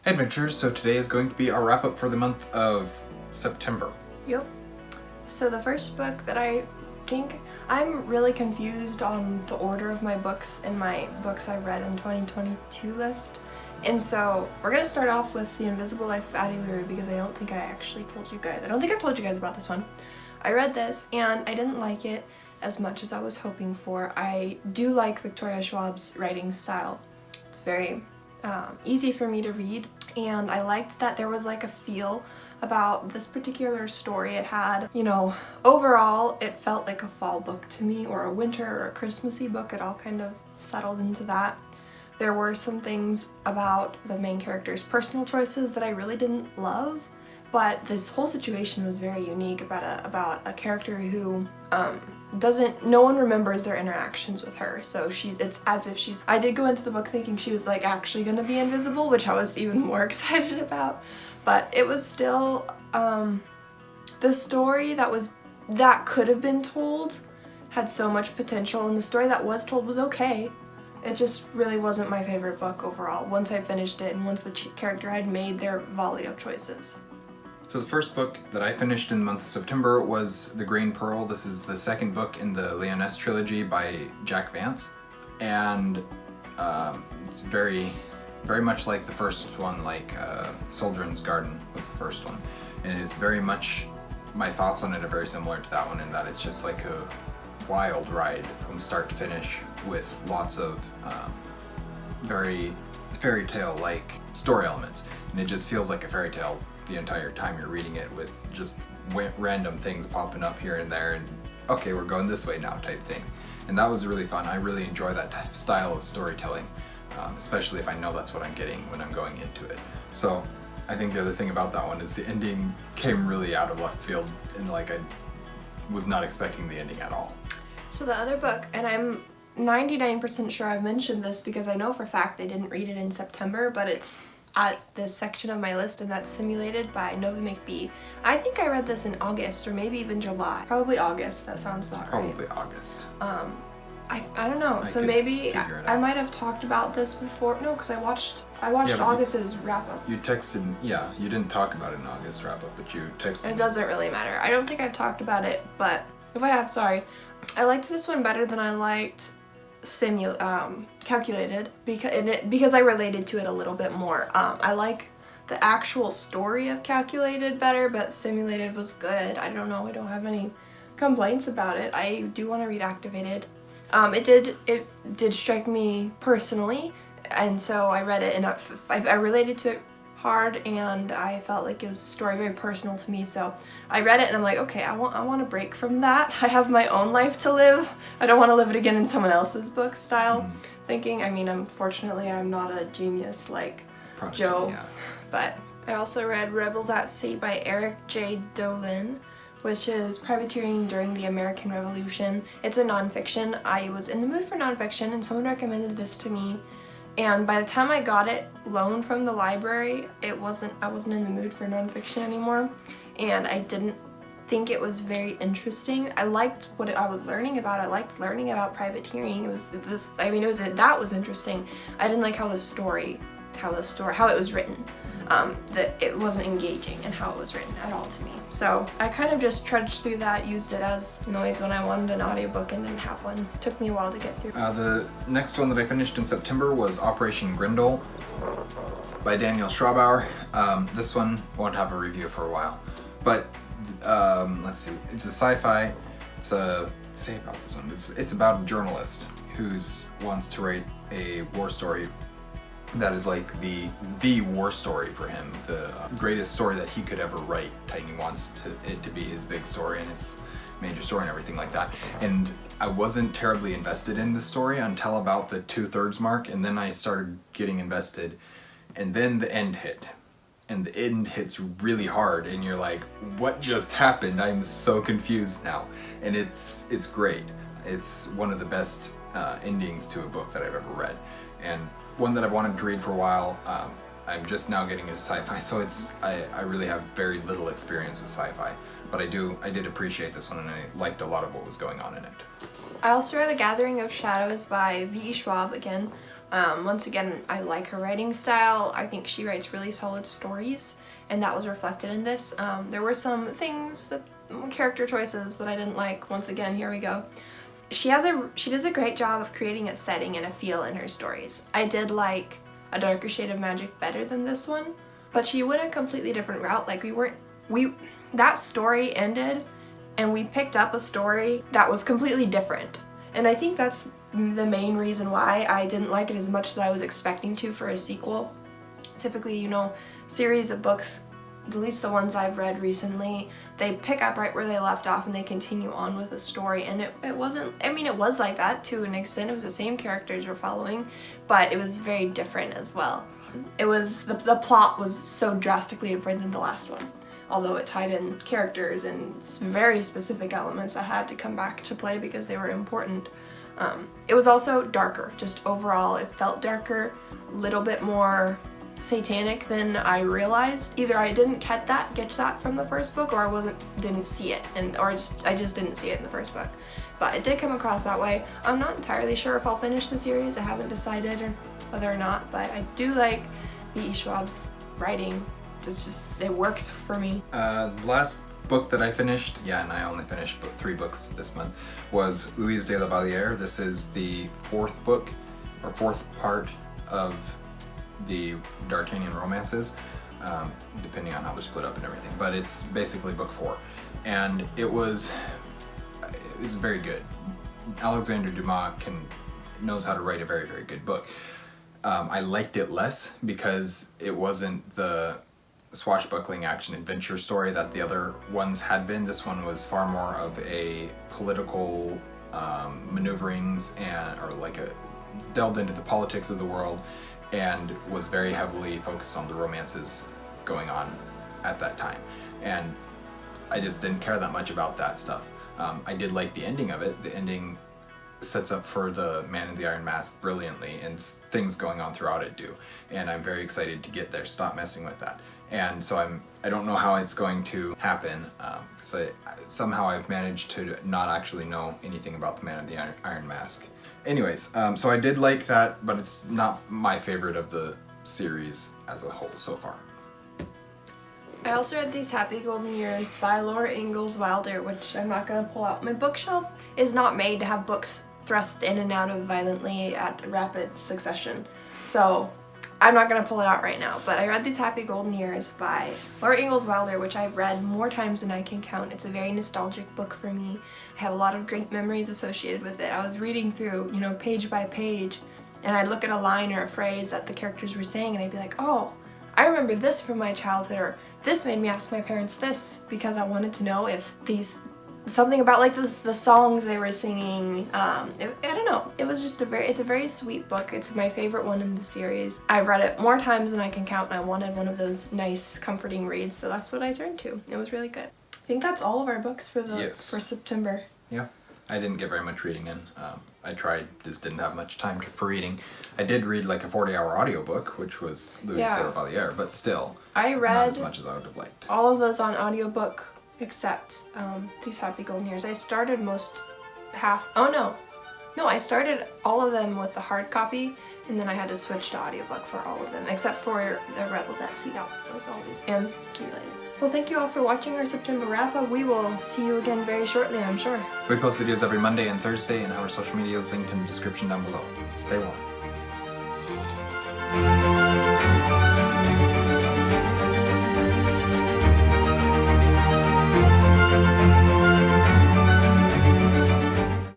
Adventures, so today is going to be our wrap-up for the month of September. Yep. So the first book that I think, I'm really confused on the order of my books in my books I've read in 2022 list. And so we're going to start off with The Invisible Life of Valiere because I don't think I actually told you guys. I don't think I've told you guys about this one. I read this and I didn't like it as much as I was hoping for. I do like Victoria Schwab's writing style. It's very easy for me to read, and I liked that there was like a feel about this particular story. It had, overall it felt like a fall book to me, or a winter or a Christmassy book. It all kind of settled into that. There were some things about the main character's personal choices that I really didn't love, but this whole situation was very unique about a character who no one remembers their interactions with her, so it's as if I did go into the book thinking she was like actually gonna be invisible, which I was even more excited about, but it was still the story that could have been told had so much potential, and the story that was told was okay. It just really wasn't my favorite book overall once I finished it and once the character had made their volley of choices. So the first book that I finished in the month of September was The Green Pearl. This is the second book in the Leoness trilogy by Jack Vance, and it's very, very much like the first one, like Soldier's Garden was the first one, and it's very much, my thoughts on it are very similar to that one in that it's just like a wild ride from start to finish with lots of very fairy tale like story elements, and it just feels like a fairy tale the entire time you're reading it, with just random things popping up here and there, and okay, we're going this way now type thing. And that was really fun. I really enjoy that style of storytelling, especially if I know that's what I'm getting when I'm going into it. So I think the other thing about that one is the ending came really out of left field, and like I was not expecting the ending at all. So the other book, and I'm 99% sure I've mentioned this because I know for a fact I didn't read it in September, but it's at this section of my list, and that's Simulated by Novi McBee. I think I read this in August or maybe even July. Probably August, that sounds about right. Probably August. I don't know, so maybe I might have talked about this before. No, because I watched August's wrap-up. You texted, yeah, you didn't talk about it in August wrap-up, but you texted. It doesn't really matter. I don't think I've talked about it, but if I have, sorry. I liked this one better than I liked Calculated because I related to it a little bit more. I like the actual story of Calculated better, but Simulated was good. I don't know, I don't have any complaints about it. I do want to read Activated. It did strike me personally, and so I read it, and I related to it hard, and I felt like it was a story very personal to me, so I read it and I'm like, okay, I want a break from that. I have my own life to live. I don't want to live it again in someone else's book style thinking. I mean, unfortunately I'm not a genius like Joe, yeah. But I also read Rebels at Sea by Eric J. Dolin, which is privateering during the American Revolution. It's a nonfiction. I was in the mood for nonfiction and someone recommended this to me, and by the time I got it loaned from the library, I wasn't in the mood for nonfiction anymore, and I didn't think it was very interesting. I liked what I was learning about. I liked learning about privateering. That was interesting. I didn't like how it was written. That it wasn't engaging in how it was written at all to me. So I kind of just trudged through that, used it as noise when I wanted an audiobook and didn't have one. It took me a while to get through. The next one that I finished in September was Operation Grindel by Daniel Schwabauer. This one won't have a review for a while, but let's see. It's a sci-fi. Say about this one. It's about a journalist who wants to write a war story that is like the war story for him, the greatest story that he could ever write. He wants it to be his big story and his major story and everything like that. And I wasn't terribly invested in the story until about the 2/3 mark, and then I started getting invested, and then the end hit. And the end hits really hard, and you're like, what just happened? I'm so confused now. And it's great. It's one of the best endings to a book that I've ever read, and one that I've wanted to read for a while. I'm just now getting into sci-fi, so I really have very little experience with sci-fi, but I did appreciate this one, and I liked a lot of what was going on in it. I also read A Gathering of Shadows by V.E. Schwab again. Once again, I like her writing style. I think she writes really solid stories, and that was reflected in this. There were some things, character choices that I didn't like. Once again, here we go. She does a great job of creating a setting and a feel in her stories. I did like A Darker Shade of Magic better than this one, but she went a completely different route. Like that story ended, and we picked up a story that was completely different. And I think that's the main reason why I didn't like it as much as I was expecting to for a sequel. Typically, you know, series of books, at least the ones I've read recently, they pick up right where they left off and they continue on with the story. And it wasn't, I mean, it was like that to an extent. It was the same characters we're following, but it was very different as well. It was, the plot was so drastically different than the last one. Although it tied in characters and very specific elements that had to come back to play because they were important. It was also darker, just overall it felt darker, a little bit more satanic than I realized. Either I didn't get that from the first book, or I didn't see it, I just didn't see it in the first book. But it did come across that way. I'm not entirely sure if I'll finish the series. I haven't decided whether or not, but I do like V.E. Schwab's writing. It works for me. The last book that I finished, and I only finished 3 books this month, was Louise de la Valiere. This is the 4th book, or 4th part of the D'Artagnan romances, depending on how they're split up and everything. But it's basically book 4. And it was very good. Alexandre Dumas knows how to write a very, very good book. I liked it less because it wasn't the swashbuckling action adventure story that the other ones had been. This one was far more of a political maneuverings delved into the politics of the world, and was very heavily focused on the romances going on at that time. And I just didn't care that much about that stuff. I did like the ending of it. The ending sets up for the Man in the Iron Mask brilliantly, and things going on throughout it do. And I'm very excited to get there. Stop messing with that. And so I don't know how it's going to happen, because somehow I've managed to not actually know anything about the Man in the Iron Mask. Anyways, so I did like that, but it's not my favorite of the series as a whole so far. I also read These Happy Golden Years by Laura Ingalls Wilder, which I'm not going to pull out. My bookshelf is not made to have books thrust in and out of violently at rapid succession, so I'm not going to pull it out right now. But I read These Happy Golden Years by Laura Ingalls Wilder, which I've read more times than I can count. It's a very nostalgic book for me. I have a lot of great memories associated with it. I was reading through, page by page, and I'd look at a line or a phrase that the characters were saying, and I'd be like, oh, I remember this from my childhood, or this made me ask my parents this, because I wanted to know if something about the songs they were singing, I don't know, it's a very sweet book. It's my favorite one in the series. I've read it more times than I can count, and I wanted one of those nice comforting reads, so that's what I turned to. It was really good. I think that's all of our books for September. Yeah, I didn't get very much reading in. I tried, just didn't have much time for reading. I did read like a 40-hour audiobook, which was Louise de la Valiere, but still, I read not as much as I would have liked. All of those on audiobook except These Happy Golden Years. I started I started all of them with the hard copy, and then I had to switch to audiobook for all of them, except for The Rebels at Sea. That was always, and see you later. Well, thank you all for watching our September wrap-up. We will see you again very shortly, I'm sure. We post videos every Monday and Thursday, and our social media is linked in the description down below. Stay warm.